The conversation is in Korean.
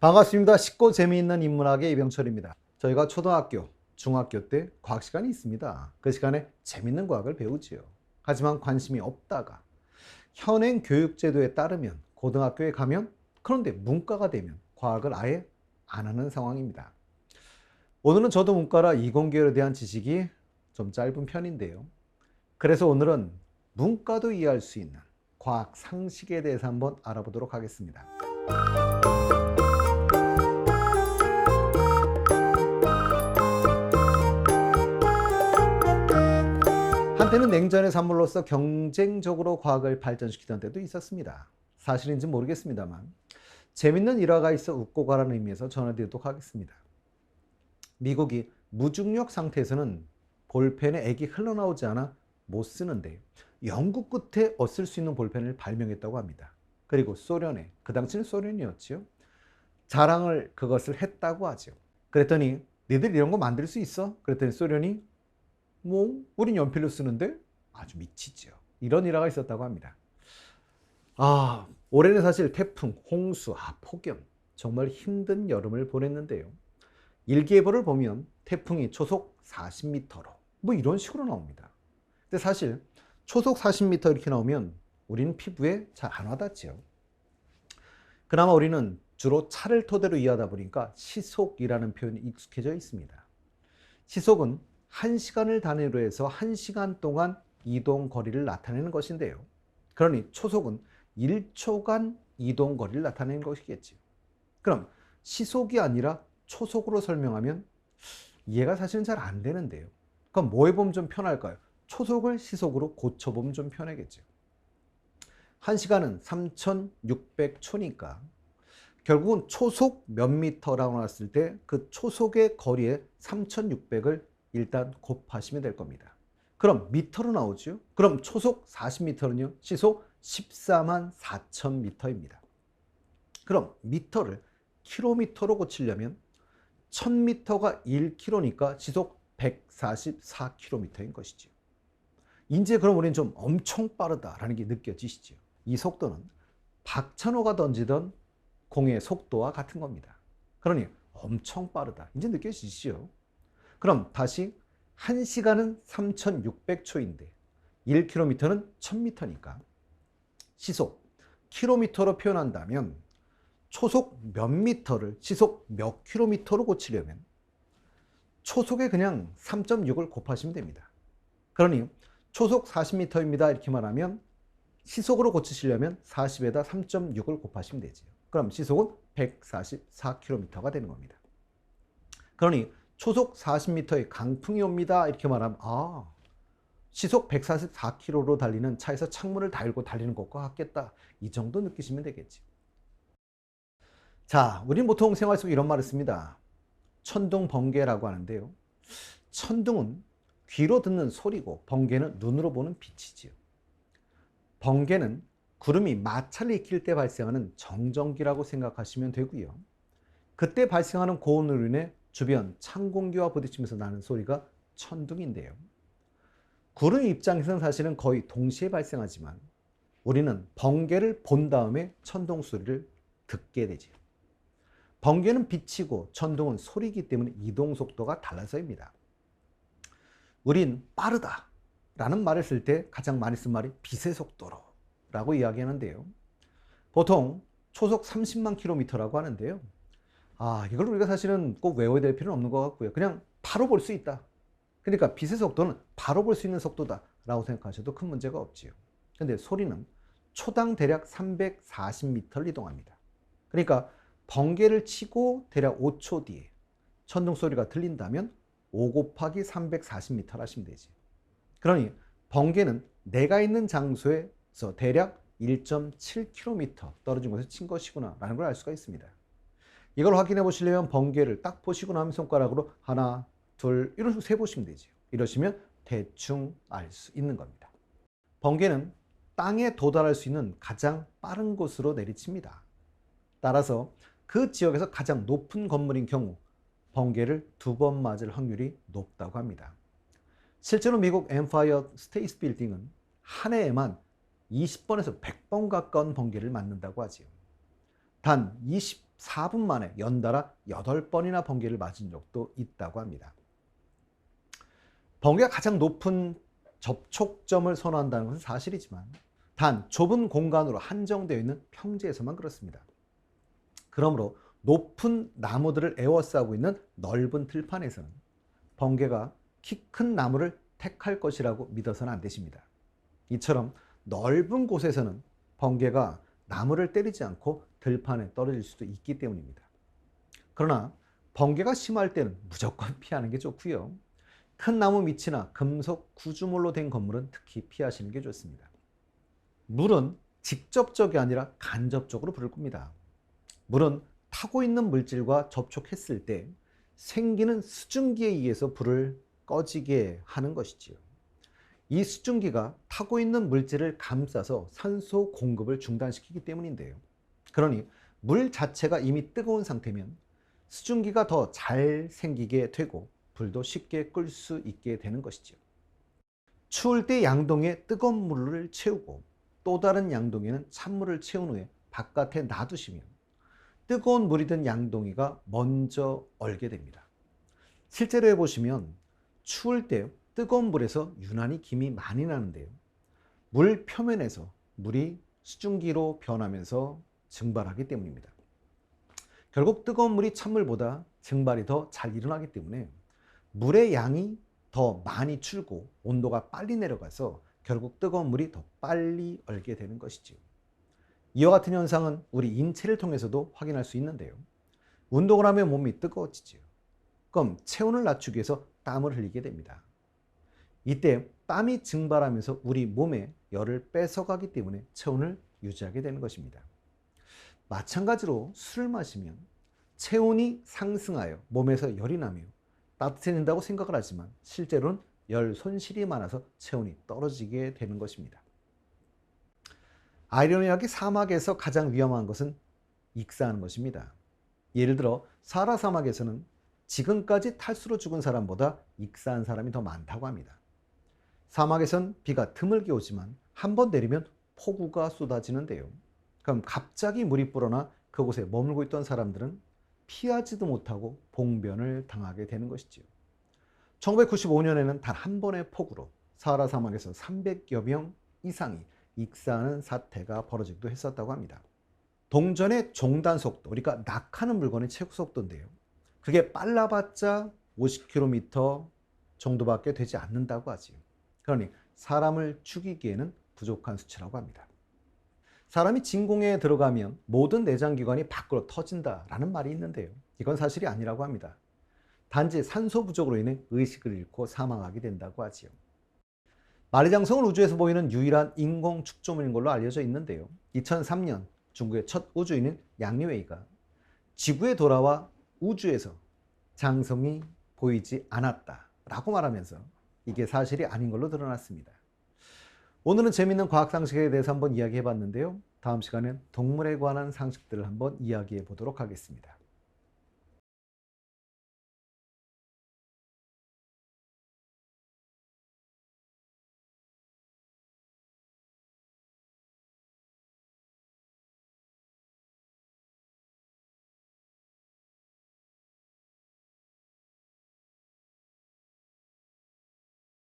반갑습니다. 쉽고 재미있는 인문학의 이병철입니다. 저희가 초등학교, 중학교 때 과학 시간이 있습니다. 그 시간에 재밌는 과학을 배우지요. 하지만 관심이 없다가 현행 교육제도에 따르면 고등학교에 가면, 그런데 문과가 되면 과학을 아예 안 하는 상황입니다. 오늘은 저도 문과라 이공계열에 대한 지식이 좀 짧은 편인데요. 그래서 오늘은 문과도 이해할 수 있는 과학 상식에 대해서 한번 알아보도록 하겠습니다. 한때는 냉전의 산물로서 경쟁적으로 과학을 발전시키던 때도 있었습니다. 사실인지 모르겠습니다만 재밌는 일화가 있어 웃고 가라는 의미에서 전해드리도록 하겠습니다. 미국이 무중력 상태에서는 볼펜에 액이 흘러나오지 않아 못 쓰는데 연구 끝에 쓸 수 있는 볼펜을 발명했다고 합니다. 그리고 소련에, 그 당시는 소련이었죠, 자랑을 그것을 했다고 하죠. 그랬더니 니들 이런 거 만들 수 있어? 그랬더니 소련이 우린 연필로 쓰는데 아주 미치죠. 이런 일화가 있었다고 합니다. 올해는 사실 태풍, 홍수, 폭염, 정말 힘든 여름을 보냈는데요. 일기예보를 보면 태풍이 초속 40m로 이런 식으로 나옵니다. 근데 사실 초속 40m 이렇게 나오면 우리는 피부에 잘 안 와닿지요. 그나마 우리는 주로 차를 토대로 이해하다 보니까 시속이라는 표현이 익숙해져 있습니다. 시속은 1시간을 단위로 해서 1시간 동안 이동 거리를 나타내는 것인데요. 그러니 초속은 1초간 이동 거리를 나타내는 것이겠죠. 그럼 시속이 아니라 초속으로 설명하면 이해가 사실은 잘 안 되는데요. 그럼 뭐 해보면 좀 편할까요? 초속을 시속으로 고쳐보면 좀 편하겠죠. 1시간은 3600초니까 결국은 초속 몇 미터라고 나왔을 때 그 초속의 거리에 3600을 일단 곱하시면 될 겁니다. 그럼 미터로 나오죠. 그럼 초속 40m는요, 시속 14만 4천 미터입니다. 그럼 미터를 킬로미터로 고치려면 1000미터가 1km니까 시속 144km인 것이죠. 이제 그럼 우리는 좀 엄청 빠르다라는 게 느껴지시죠. 이 속도는 박찬호가 던지던 공의 속도와 같은 겁니다. 그러니 엄청 빠르다, 이제 느껴지시죠? 그럼 다시 1시간은 3600초인데 1km는 1000m니까 시속 킬로미터로 표현한다면 초속 몇 미터를 시속 몇 킬로미터로 고치려면 초속에 그냥 3.6을 곱하시면 됩니다. 그러니 초속 40m입니다 이렇게 말하면 시속으로 고치시려면 40에다 3.6을 곱하시면 되죠. 그럼 시속은 144km가 되는 겁니다. 그러니 초속 40m의 강풍이 옵니다 이렇게 말하면 시속 144km로 달리는 차에서 창문을 달고 달리는 것과 같겠다, 이 정도 느끼시면 되겠지. 자, 우리는 보통 생활 속에 이런 말을 씁니다. 천둥 번개라고 하는데요, 천둥은 귀로 듣는 소리고 번개는 눈으로 보는 빛이지요. 번개는 구름이 마찰을 익힐 때 발생하는 정전기라고 생각하시면 되고요. 그때 발생하는 고온으로 인해 주변 찬 공기와 부딪히면서 나는 소리가 천둥인데요. 구름 입장에서는 사실은 거의 동시에 발생하지만 우리는 번개를 본 다음에 천둥 소리를 듣게 되죠. 번개는 빛이고 천둥은 소리이기 때문에 이동 속도가 달라서입니다. 우린 빠르다 라는 말을 쓸 때 가장 많이 쓴 말이 빛의 속도로 라고 이야기하는데요. 보통 초속 30만 킬로미터라고 하는데요. 이걸 우리가 사실은 꼭 외워야 될 필요는 없는 것 같고요. 그냥 바로 볼 수 있다. 그러니까 빛의 속도는 바로 볼 수 있는 속도다 라고 생각하셔도 큰 문제가 없지요. 근데 소리는 초당 대략 340m를 이동합니다. 그러니까 번개를 치고 대략 5초 뒤에 천둥 소리가 들린다면 5 곱하기 340m를 하시면 되지. 그러니 번개는 내가 있는 장소에서 대략 1.7km 떨어진 곳에 친 것이구나 라는 걸 알 수가 있습니다. 이걸 확인해 보시려면 번개를 딱 보시고 나면 손가락으로 하나, 둘 이런 식으로 세보시면 되죠. 이러시면 대충 알 수 있는 겁니다. 번개는 땅에 도달할 수 있는 가장 빠른 곳으로 내리칩니다. 따라서 그 지역에서 가장 높은 건물인 경우 번개를 2번 맞을 확률이 높다고 합니다. 실제로 미국 엠파이어 스테이트 빌딩은 한 해에만 20번에서 100번 가까운 번개를 맞는다고 하지요. 단 4분 만에 연달아 8번이나 번개를 맞은 적도 있다고 합니다. 번개가 가장 높은 접촉점을 선호한다는 것은 사실이지만 단 좁은 공간으로 한정되어 있는 평지에서만 그렇습니다. 그러므로 높은 나무들을 에워싸고 있는 넓은 들판에서는 번개가 키 큰 나무를 택할 것이라고 믿어서는 안 되십니다. 이처럼 넓은 곳에서는 번개가 나무를 때리지 않고 들판에 떨어질 수도 있기 때문입니다. 그러나 번개가 심할 때는 무조건 피하는 게 좋고요. 큰 나무 밑이나 금속 구조물로 된 건물은 특히 피하시는 게 좋습니다. 물은 직접적이 아니라 간접적으로 불을 끕니다. 물은 타고 있는 물질과 접촉했을 때 생기는 수증기에 의해서 불을 꺼지게 하는 것이지요. 이 수증기가 타고 있는 물질을 감싸서 산소 공급을 중단시키기 때문인데요. 그러니 물 자체가 이미 뜨거운 상태면 수증기가 더 잘 생기게 되고 불도 쉽게 끌 수 있게 되는 것이죠. 추울 때 양동이에 뜨거운 물을 채우고 또 다른 양동이에는 찬물을 채운 후에 바깥에 놔두시면 뜨거운 물이 든 양동이가 먼저 얼게 됩니다. 실제로 해보시면 추울 때 뜨거운 물에서 유난히 김이 많이 나는데요. 물 표면에서 물이 수증기로 변하면서 증발하기 때문입니다. 결국 뜨거운 물이 찬물보다 증발이 더 잘 일어나기 때문에 물의 양이 더 많이 줄고 온도가 빨리 내려가서 결국 뜨거운 물이 더 빨리 얼게 되는 것이지요. 이와 같은 현상은 우리 인체를 통해서도 확인할 수 있는데요. 운동을 하면 몸이 뜨거워지지요. 그럼 체온을 낮추기 위해서 땀을 흘리게 됩니다. 이때 땀이 증발하면서 우리 몸에 열을 뺏어가기 때문에 체온을 유지하게 되는 것입니다. 마찬가지로 술을 마시면 체온이 상승하여 몸에서 열이 나며 따뜻해진다고 생각을 하지만 실제로는 열 손실이 많아서 체온이 떨어지게 되는 것입니다. 아이러니하게 사막에서 가장 위험한 것은 익사하는 것입니다. 예를 들어 사하라 사막에서는 지금까지 탈수로 죽은 사람보다 익사한 사람이 더 많다고 합니다. 사막에선 비가 드물게 오지만 한 번 내리면 폭우가 쏟아지는데요. 그럼 갑자기 물이 불어나 그곳에 머물고 있던 사람들은 피하지도 못하고 봉변을 당하게 되는 것이지요. 1995년에는 단 한 번의 폭우로 사하라 사막에서 300여 명 이상이 익사하는 사태가 벌어지기도 했었다고 합니다. 동전의 종단 속도, 그러니까 낙하는 물건의 최고 속도인데요. 그게 빨라봤자 50km 정도밖에 되지 않는다고 하지요. 그러니 사람을 죽이기에는 부족한 수치라고 합니다. 사람이 진공에 들어가면 모든 내장기관이 밖으로 터진다라는 말이 있는데요. 이건 사실이 아니라고 합니다. 단지 산소 부족으로 인해 의식을 잃고 사망하게 된다고 하지요. 만리장성은 우주에서 보이는 유일한 인공 축조물인 걸로 알려져 있는데요. 2003년 중국의 첫 우주인인 양리웨이가 지구에 돌아와 우주에서 장성이 보이지 않았다라고 말하면서 이게 사실이 아닌 걸로 드러났습니다. 오늘은 재미있는 과학 상식에 대해서 한번 이야기해 봤는데요. 다음 시간엔 동물에 관한 상식들을 한번 이야기해 보도록 하겠습니다.